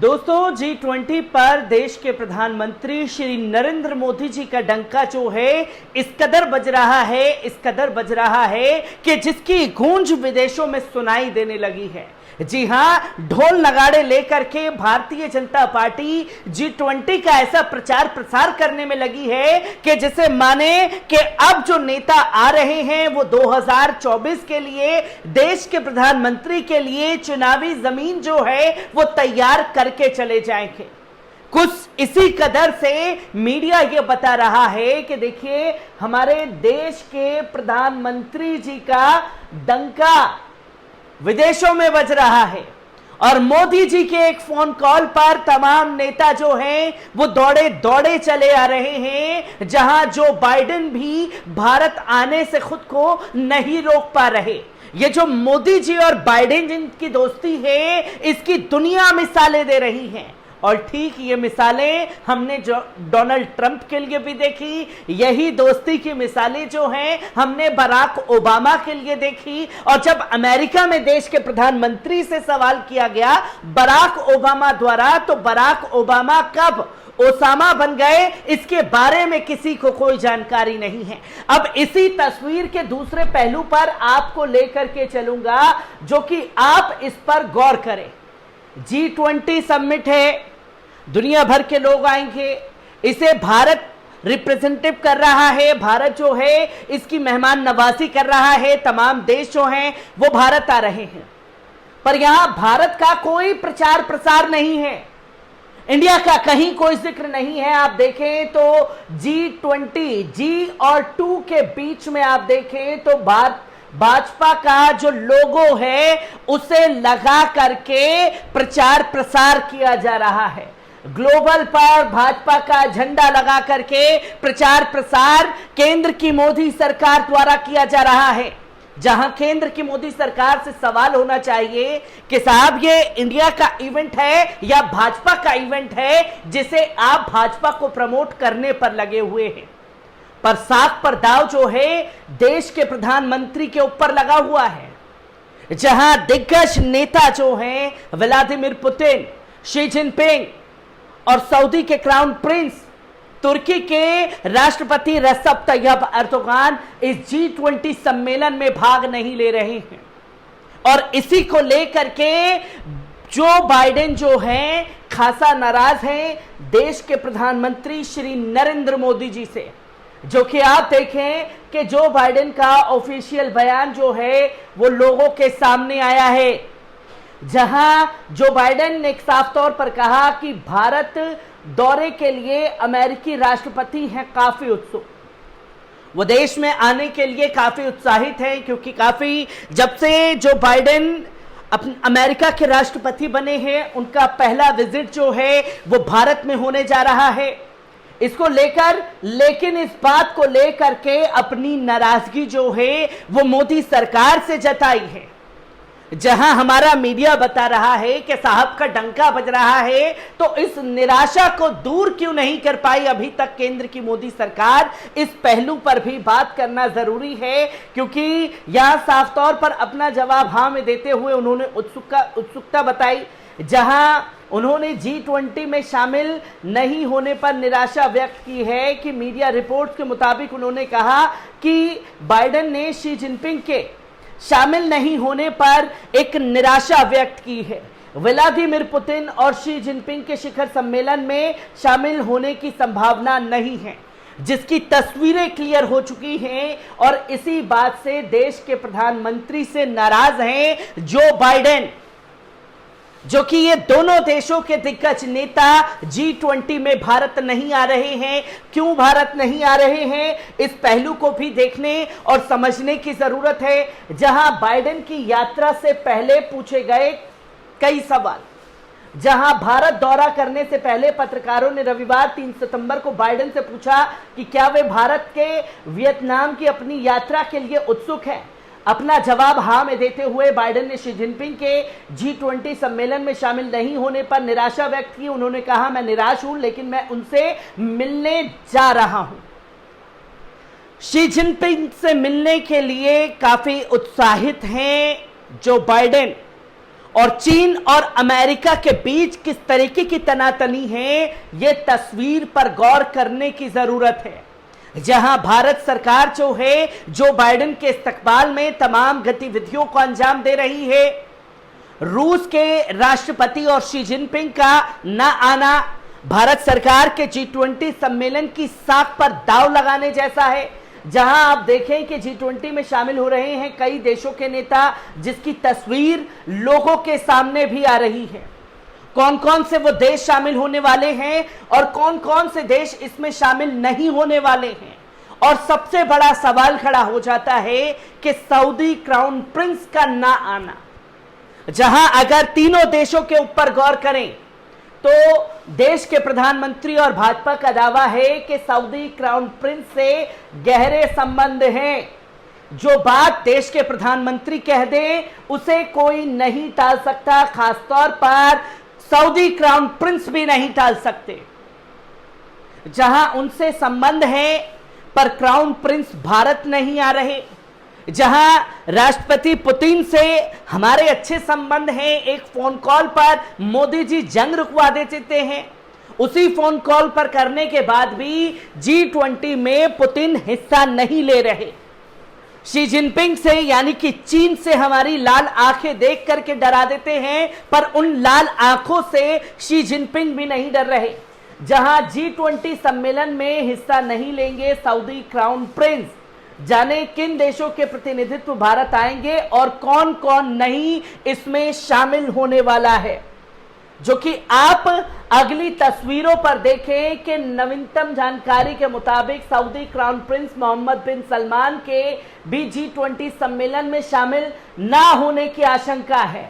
दोस्तों G20 पर देश के प्रधानमंत्री श्री नरेंद्र मोदी जी का डंका जो है इस कदर बज रहा है कि जिसकी गूंज विदेशों में सुनाई देने लगी है। जी हां, ढोल नगाड़े लेकर के भारतीय जनता पार्टी G20 का ऐसा प्रचार प्रसार करने में लगी है कि जिसे माने कि अब जो नेता आ रहे हैं वो 2024 के लिए देश के प्रधानमंत्री के लिए चुनावी जमीन जो है वो तैयार करके चले जाएंगे। कुछ इसी कदर से मीडिया ये बता रहा है कि देखिए, हमारे देश के प्रधानमंत्री जी का डंका विदेशों में बज रहा है और मोदी जी के एक फोन कॉल पर तमाम नेता जो हैं वो दौड़े दौड़े चले आ रहे हैं, जहां जो बाइडेन भी भारत आने से खुद को नहीं रोक पा रहे। ये जो मोदी जी और बाइडेन जिनकी दोस्ती है, इसकी दुनिया मिसालें दे रही हैं और ठीक ये मिसालें हमने जो डोनाल्ड ट्रंप के लिए भी देखी, यही दोस्ती की मिसालें जो हैं हमने बराक ओबामा के लिए देखी। और जब अमेरिका में देश के प्रधानमंत्री से सवाल किया गया बराक ओबामा द्वारा, तो बराक ओबामा कब ओसामा बन गए इसके बारे में किसी को कोई जानकारी नहीं है। अब इसी तस्वीर के दूसरे पहलू पर आपको लेकर के चलूंगा जो कि आप इस पर गौर करें। G20 समिट है, दुनिया भर के लोग आएंगे, इसे भारत रिप्रेजेंटेटिव कर रहा है, भारत जो है इसकी मेहमान नवाजी कर रहा है, तमाम देश जो हैं वो भारत आ रहे हैं, पर यहां भारत का कोई प्रचार प्रसार नहीं है, इंडिया का कहीं कोई जिक्र नहीं है। आप देखें तो G20 G और 2 के बीच में आप देखें तो भाजपा का जो लोगो है उसे लगा करके प्रचार प्रसार किया जा रहा है। ग्लोबल पर भाजपा का झंडा लगा करके प्रचार प्रसार केंद्र की मोदी सरकार द्वारा किया जा रहा है, जहां केंद्र की मोदी सरकार से सवाल होना चाहिए कि साहब ये इंडिया का इवेंट है या भाजपा का इवेंट है जिसे आप भाजपा को प्रमोट करने पर लगे हुए हैं। पर साख पर दाव जो है देश के प्रधानमंत्री के ऊपर लगा हुआ है, जहां दिग्गज नेता जो हैं व्लादिमीर पुतिन, शी जिनपिंग और सऊदी के क्राउन प्रिंस, तुर्की के राष्ट्रपति रेसेप तैयब एर्दोगान इस G20 सम्मेलन में भाग नहीं ले रहे हैं। और इसी को लेकर के जो बाइडेन जो हैं खासा नाराज हैं देश के प्रधानमंत्री श्री नरेंद्र मोदी जी से, जो कि आप देखें कि जो बाइडेन का ऑफिशियल बयान जो है वो लोगों के सामने आया है, जहां जो बाइडेन ने साफ तौर पर कहा कि भारत दौरे के लिए अमेरिकी राष्ट्रपति हैं काफी उत्सुक, वो देश में आने के लिए काफी उत्साहित हैं, क्योंकि काफी जब से जो बाइडेन अमेरिका के राष्ट्रपति बने हैं उनका पहला विजिट जो है वो भारत में होने जा रहा है। इसको लेकर, लेकिन इस बात को लेकर के अपनी नाराजगी जो है वो मोदी सरकार से जताई है, जहां हमारा मीडिया बता रहा है कि साहब का डंका बज रहा है, तो इस निराशा को दूर क्यों नहीं कर पाई अभी तक केंद्र की मोदी सरकार। इस पहलू पर भी बात करना जरूरी है, क्योंकि यहां साफ तौर पर अपना जवाब हां में देते हुए उन्होंने उत्सुकता बताई, जहां उन्होंने G20 में शामिल नहीं होने पर निराशा व्यक्त की है कि मीडिया रिपोर्ट्स के मुताबिक उन्होंने कहा कि बाइडेन ने शी जिनपिंग के शामिल नहीं होने पर एक निराशा व्यक्त की है। व्लादिमीर पुतिन और शी जिनपिंग के शिखर सम्मेलन में शामिल होने की संभावना नहीं है, जिसकी तस्वीरें क्लियर हो चुकी हैं और इसी बात से देश के प्रधानमंत्री से नाराज हैं जो बाइडेन, जो कि ये दोनों देशों के दिग्गज नेता G20 में भारत नहीं आ रहे हैं। क्यों भारत नहीं आ रहे हैं, इस पहलू को भी देखने और समझने की जरूरत है, जहां बाइडेन की यात्रा से पहले पूछे गए कई सवाल, जहां भारत दौरा करने से पहले पत्रकारों ने रविवार 3 सितंबर को बाइडेन से पूछा कि क्या वे भारत के वियतनाम की अपनी यात्रा के लिए उत्सुक हैं। अपना जवाब हां में देते हुए बाइडेन ने शी जिनपिंग के G20 सम्मेलन में शामिल नहीं होने पर निराशा व्यक्त की। उन्होंने कहा, मैं निराश हूं लेकिन मैं उनसे मिलने जा रहा हूं। शी जिनपिंग से मिलने के लिए काफी उत्साहित हैं जो बाइडेन, और चीन और अमेरिका के बीच किस तरीके की तनातनी है, यह तस्वीर पर गौर करने की जरूरत है। जहां भारत सरकार जो है जो बाइडेन के इस्तकबाल में तमाम गतिविधियों को अंजाम दे रही है, रूस के राष्ट्रपति और शी जिनपिंग का न आना भारत सरकार के G20 सम्मेलन की साख पर दांव लगाने जैसा है। जहां आप देखें कि G20 में शामिल हो रहे हैं कई देशों के नेता, जिसकी तस्वीर लोगों के सामने भी आ रही है। कौन कौन से वो देश शामिल होने वाले हैं और कौन कौन से देश इसमें शामिल नहीं होने वाले हैं। और सबसे बड़ा सवाल खड़ा हो जाता है कि सऊदी क्राउन प्रिंस का ना आना। जहां अगर तीनों देशों के ऊपर गौर करें तो देश के प्रधानमंत्री और भाजपा का दावा है कि सऊदी क्राउन प्रिंस से गहरे संबंध हैं। जो बात देश के प्रधानमंत्री कह दें उसे कोई नहीं टाल सकता, खासतौर पर सऊदी क्राउन प्रिंस भी नहीं टाल सकते। जहां उनसे संबंध है पर क्राउन प्रिंस भारत नहीं आ रहे, जहां राष्ट्रपति पुतिन से हमारे अच्छे संबंध हैं, एक फोन कॉल पर मोदी जी जंग रुकवा देते हैं, उसी फोन कॉल पर करने के बाद भी G20 में पुतिन हिस्सा नहीं ले रहे। शी जिनपिंग से यानी कि चीन से हमारी लाल आंखें देख करके डरा देते हैं, पर उन लाल आंखों से शी जिनपिंग भी नहीं डर रहे। जहां G20 सम्मेलन में हिस्सा नहीं लेंगे सऊदी क्राउन प्रिंस, जाने किन देशों के प्रतिनिधित्व भारत आएंगे और कौन कौन नहीं इसमें शामिल होने वाला है। जो कि आप अगली तस्वीरों पर देखें कि नवीनतम जानकारी के मुताबिक सऊदी क्राउन प्रिंस मोहम्मद बिन सलमान के भी G20 सम्मेलन में शामिल ना होने की आशंका है।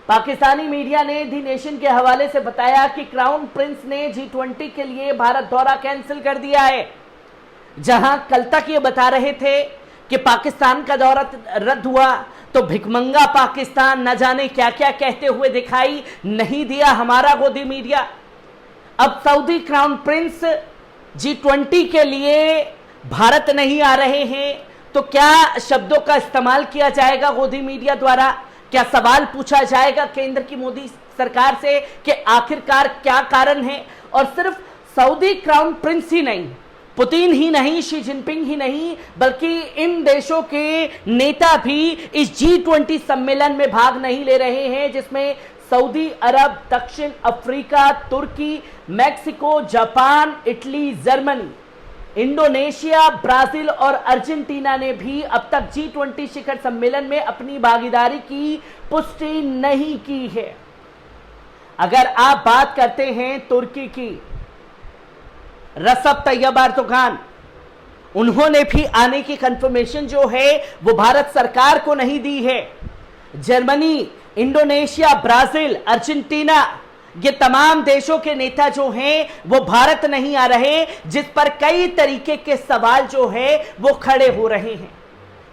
पाकिस्तानी मीडिया ने दी नेशन के हवाले से बताया कि क्राउन प्रिंस ने G20 के लिए भारत दौरा कैंसिल कर दिया है। जहां कल तक ये बता रहे थे कि पाकिस्तान का दौरा रद्द हुआ तो भिखमंगा पाकिस्तान न जाने क्या क्या कहते हुए दिखाई नहीं दिया हमारा गोदी मीडिया। अब सऊदी क्राउन प्रिंस G20 के लिए भारत नहीं आ रहे हैं तो क्या शब्दों का इस्तेमाल किया जाएगा गोदी मीडिया द्वारा? क्या सवाल पूछा जाएगा केंद्र की मोदी सरकार से कि आखिरकार क्या कारण है? और सिर्फ सऊदी क्राउन प्रिंस ही नहीं, पुतिन ही नहीं, शी जिनपिंग ही नहीं, बल्कि इन देशों के नेता भी इस G20 सम्मेलन में भाग नहीं ले रहे हैं, जिसमें सऊदी अरब, दक्षिण Africa, Turkey, Mexico, Japan, Italy, Germany, Indonesia, Brazil और अर्जेंटीना ने भी अब तक G20 शिखर सम्मेलन में अपनी भागीदारी की पुष्टि नहीं की है। अगर आप बात करते हैं तुर्की की, रसब तैयब एर्दोगान, उन्होंने भी आने की कंफर्मेशन जो है वो भारत सरकार को नहीं दी है। जर्मनी, इंडोनेशिया, ब्राजील, अर्जेंटीना, ये तमाम देशों के नेता जो हैं वो भारत नहीं आ रहे, जिस पर कई तरीके के सवाल जो है वो खड़े हो रहे हैं।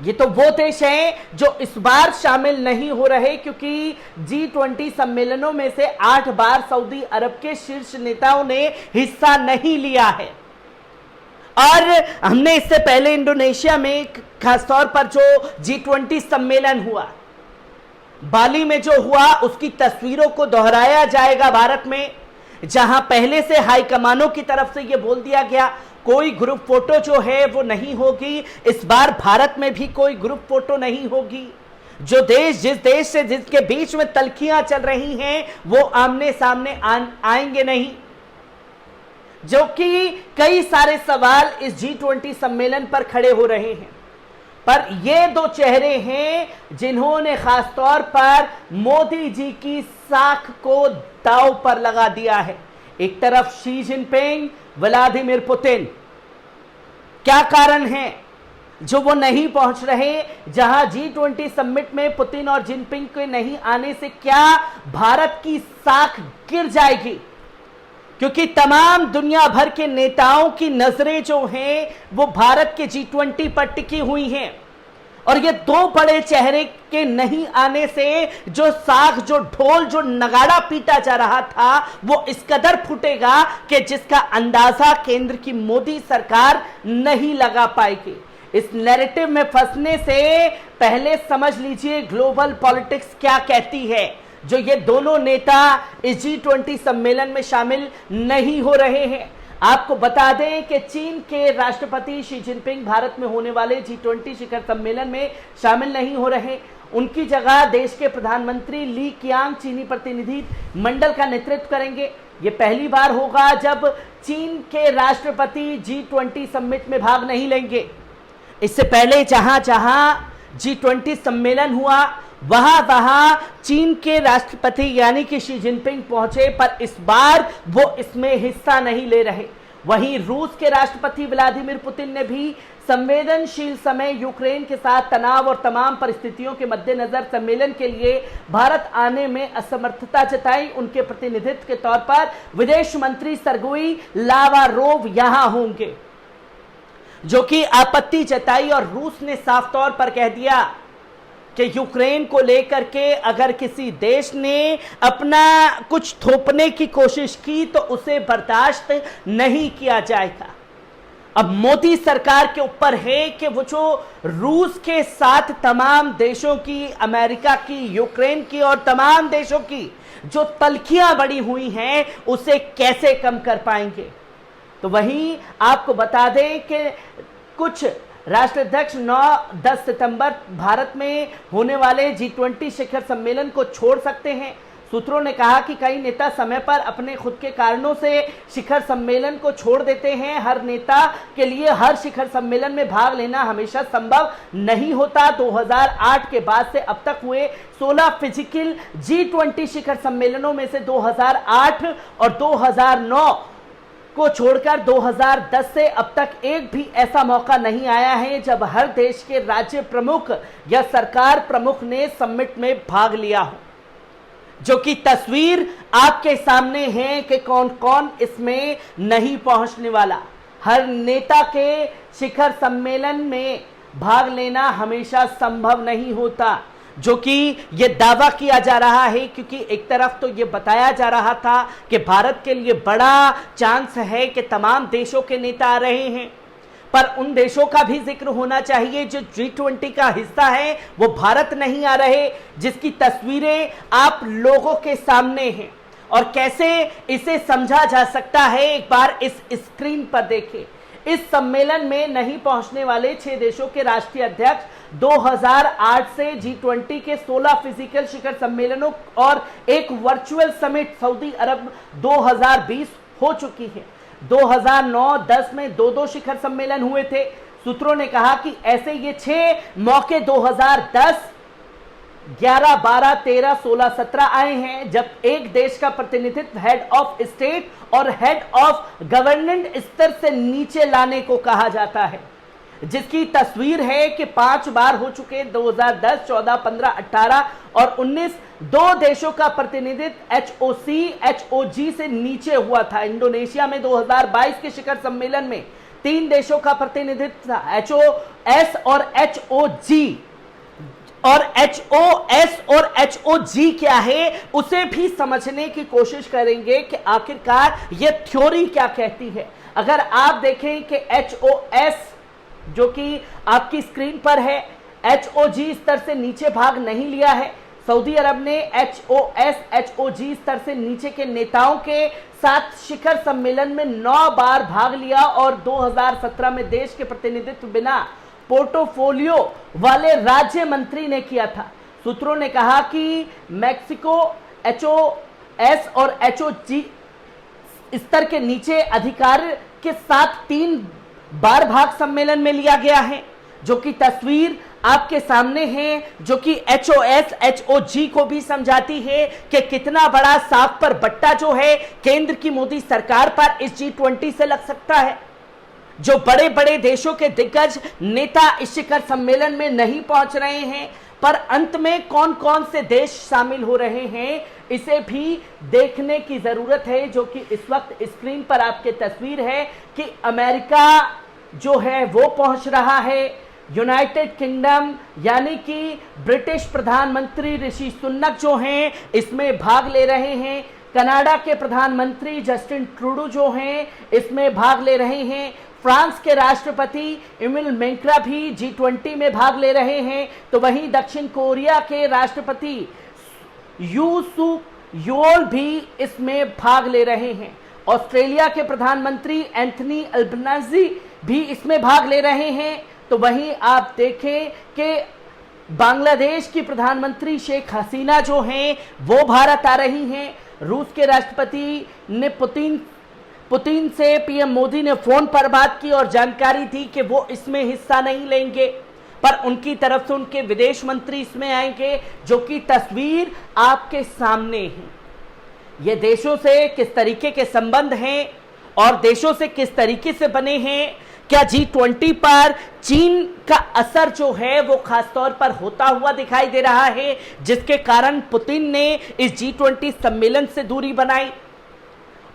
ये तो वो देश हैं जो इस बार शामिल नहीं हो रहे, क्योंकि G20 सम्मेलनों में से 8 बार सऊदी अरब के शीर्ष नेताओं ने हिस्सा नहीं लिया है। और हमने इससे पहले इंडोनेशिया में खासतौर पर जो G20 सम्मेलन हुआ, बाली में जो हुआ, उसकी तस्वीरों को दोहराया जाएगा भारत में, जहां पहले से हाईकमानों की तरफ से यह बोल दिया गया कोई ग्रुप फोटो जो है वो नहीं होगी। इस बार भारत में भी कोई ग्रुप फोटो नहीं होगी। जो देश, जिस देश से जिसके बीच में तल्खियां चल रही हैं वो आमने सामने आएंगे नहीं। जो कि कई सारे सवाल इस G20 सम्मेलन पर खड़े हो रहे हैं। पर ये दो चेहरे हैं जिन्होंने खासतौर पर मोदी जी की साख को दांव पर लगा दिया है। एक तरफ शी जिनपिंग, व्लादिमीर पुतिन, क्या कारण है जो वो नहीं पहुंच रहे? जहां G20 समिट में पुतिन और जिनपिंग के नहीं आने से क्या भारत की साख गिर जाएगी? क्योंकि तमाम दुनिया भर के नेताओं की नजरें जो हैं वो भारत के G20 पर टिकी हुई हैं, और ये दो बड़े चेहरे के नहीं आने से जो साख, जो ढोल, जो नगाड़ा पीटा जा रहा था वो इस कदर फूटेगा कि जिसका अंदाजा केंद्र की मोदी सरकार नहीं लगा पाएगी। इस नैरेटिव में फंसने से पहले समझ लीजिए ग्लोबल पॉलिटिक्स क्या कहती है। जो ये दोनों नेता इस G20 सम्मेलन में शामिल नहीं हो रहे हैं। आपको बता दें कि चीन के राष्ट्रपति शी जिनपिंग भारत में होने वाले G20 शिखर सम्मेलन में शामिल नहीं हो रहे। उनकी जगह देश के प्रधानमंत्री ली कियांग चीनी प्रतिनिधि मंडल का नेतृत्व करेंगे। ये पहली बार होगा जब चीन के राष्ट्रपति G20 समिट में भाग नहीं लेंगे। इससे पहले जहां जहां G20 सम्मेलन हुआ वहां चीन के राष्ट्रपति यानी कि शी जिनपिंग पहुंचे, पर इस बार वो इसमें हिस्सा नहीं ले रहे। वहीं रूस के राष्ट्रपति व्लादिमीर पुतिन ने भी संवेदनशील समय यूक्रेन के साथ तनाव और तमाम परिस्थितियों के मद्देनजर सम्मेलन के लिए भारत आने में असमर्थता जताई। उनके प्रतिनिधित्व के तौर पर विदेश मंत्री सर्गेई लावारोव यहां होंगे, जो कि आपत्ति जताई और रूस ने साफ तौर पर कह दिया कि यूक्रेन को लेकर के अगर किसी देश ने अपना कुछ थोपने की कोशिश की तो उसे बर्दाश्त नहीं किया जाएगा। अब मोदी सरकार के ऊपर है कि वो जो रूस के साथ तमाम देशों की, अमेरिका की, यूक्रेन की और तमाम देशों की जो तल्खियां बढ़ी हुई हैं उसे कैसे कम कर पाएंगे। तो वहीं आपको बता दें कि कुछ राष्ट्राध्यक्ष 9-10 सितंबर भारत में होने वाले G20 शिखर सम्मेलन को छोड़ सकते हैं। सूत्रों ने कहा कि कई नेता समय पर अपने खुद के कारणों से शिखर सम्मेलन को छोड़ देते हैं। हर नेता के लिए हर शिखर सम्मेलन में भाग लेना हमेशा संभव नहीं होता। 2008 के बाद से अब तक हुए 16 फिजिकल G20 शिखर सम्मेलनों में से 2008 और 2009 को छोड़कर 2010 से अब तक एक भी ऐसा मौका नहीं आया है जब हर देश के राज्य प्रमुख या सरकार प्रमुख ने समिट में भाग लिया हो। जो कि तस्वीर आपके सामने है कि कौन कौन इसमें नहीं पहुंचने वाला। हर नेता के शिखर सम्मेलन में भाग लेना हमेशा संभव नहीं होता, जो कि ये दावा किया जा रहा है, क्योंकि एक तरफ तो ये बताया जा रहा था कि भारत के लिए बड़ा चांस है कि तमाम देशों के नेता आ रहे हैं, पर उन देशों का भी जिक्र होना चाहिए जो G20 का हिस्सा है, वो भारत नहीं आ रहे, जिसकी तस्वीरें आप लोगों के सामने हैं। और कैसे इसे समझा जा सकता है एक बार इस स्क्रीन पर देखें। इस सम्मेलन में नहीं पहुंचने वाले 6 देशों के राष्ट्रीय अध्यक्ष 2008 से G20 के 16 फिजिकल शिखर सम्मेलनों और एक वर्चुअल समिट सऊदी अरब 2020 हो चुकी है। 2009-10 में 2-2 शिखर सम्मेलन हुए थे। सूत्रों ने कहा कि ऐसे ये 6 मौके 2010, 11, 12, 13, 16, 17 आए हैं जब एक देश का प्रतिनिधित्व हेड ऑफ स्टेट और हेड ऑफ गवर्नमेंट स्तर से नीचे लाने को कहा जाता है, जिसकी तस्वीर है कि 5 बार हो चुके 2010, 14, 15, 18 और 19। 2 देशों का प्रतिनिधित्व HOC से नीचे हुआ था। इंडोनेशिया में 2022 के शिखर सम्मेलन में 3 देशों का प्रतिनिधित्व था, HOS और HOG। और HOS और HOG क्या है उसे भी समझने की कोशिश करेंगे कि आखिरकार ये थ्योरी क्या कहती है। अगर आप देखें कि HOS जो कि आपकी स्क्रीन पर है, HOG स्तर से नीचे भाग नहीं लिया है। सऊदी अरब ने HOS HOG स्तर से नीचे के नेताओं के साथ शिखर सम्मेलन में 9 बार भाग लिया और 2017 में देश के प्रतिनिधित्व बिना पोर्टफोलियो वाले राज्य मंत्री ने किया था। सूत्रों ने कहा कि मैक्सिको HOS और HOG स्तर के नीचे अधिकार के साथ 3 बार भाग सम्मेलन में लिया गया है, जो कि तस्वीर आपके सामने है, जो कि HOS HOG को भी समझाती है कि कितना बड़ा सांप पर बट्टा जो है केंद्र की मोदी सरकार पर इस G20 से लग सकता है। जो बड़े बड़े देशों के दिग्गज नेता इस शिखर सम्मेलन में नहीं पहुंच रहे हैं, पर अंत में कौन कौन से देश शामिल हो रहे हैं इसे भी देखने की जरूरत है। जो कि इस वक्त स्क्रीन पर आपके तस्वीर है कि अमेरिका जो है वो पहुंच रहा है, यूनाइटेड किंगडम यानी कि ब्रिटिश प्रधानमंत्री ऋषि सुनक जो हैं इसमें भाग ले रहे हैं, कनाडा के प्रधानमंत्री जस्टिन ट्रूडो जो हैं इसमें भाग ले रहे हैं, फ्रांस के राष्ट्रपति इमिल मैक्रा भी G20 में भाग ले रहे हैं, तो वहीं दक्षिण कोरिया के राष्ट्रपति यू सूक योल भी इसमें भाग ले रहे हैं। ऑस्ट्रेलिया के प्रधानमंत्री एंथनी अल्बनीज़ी भी इसमें भाग ले रहे हैं। तो वहीं आप देखें कि बांग्लादेश की प्रधानमंत्री शेख हसीना जो हैं वो भारत आ रही हैं। रूस के राष्ट्रपति ने पुतिन से पीएम मोदी ने फोन पर बात की और जानकारी दी कि वो इसमें हिस्सा नहीं लेंगे, पर उनकी तरफ से उनके विदेश मंत्री इसमें आएंगे, जो कि तस्वीर आपके सामने है। ये देशों से किस तरीके के संबंध हैं और देशों से किस तरीके से बने हैं। क्या G20 पर चीन का असर जो है वो खासतौर पर होता हुआ दिखाई दे रहा है, जिसके कारण पुतिन ने इस G20 सम्मेलन से दूरी बनाई।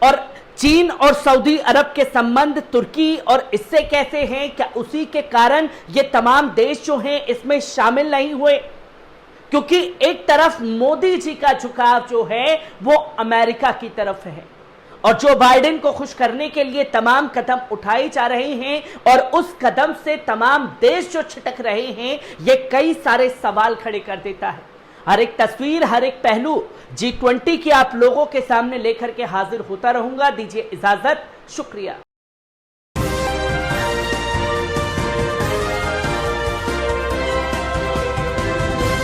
और चीन और सऊदी अरब के संबंध तुर्की और इससे कैसे हैं, क्या उसी के कारण ये तमाम देश जो हैं इसमें शामिल नहीं हुए? क्योंकि एक तरफ मोदी जी का झुकाव जो है वो अमेरिका की तरफ है और जो बाइडेन को खुश करने के लिए तमाम कदम उठाए जा रहे हैं और उस कदम से तमाम देश जो छिटक रहे हैं, ये कई सारे सवाल खड़े कर देता है। हर एक तस्वीर, हर एक पहलू G20 की आप लोगों के सामने लेकर के हाजिर होता रहूंगा। दीजिए इजाजत, शुक्रिया।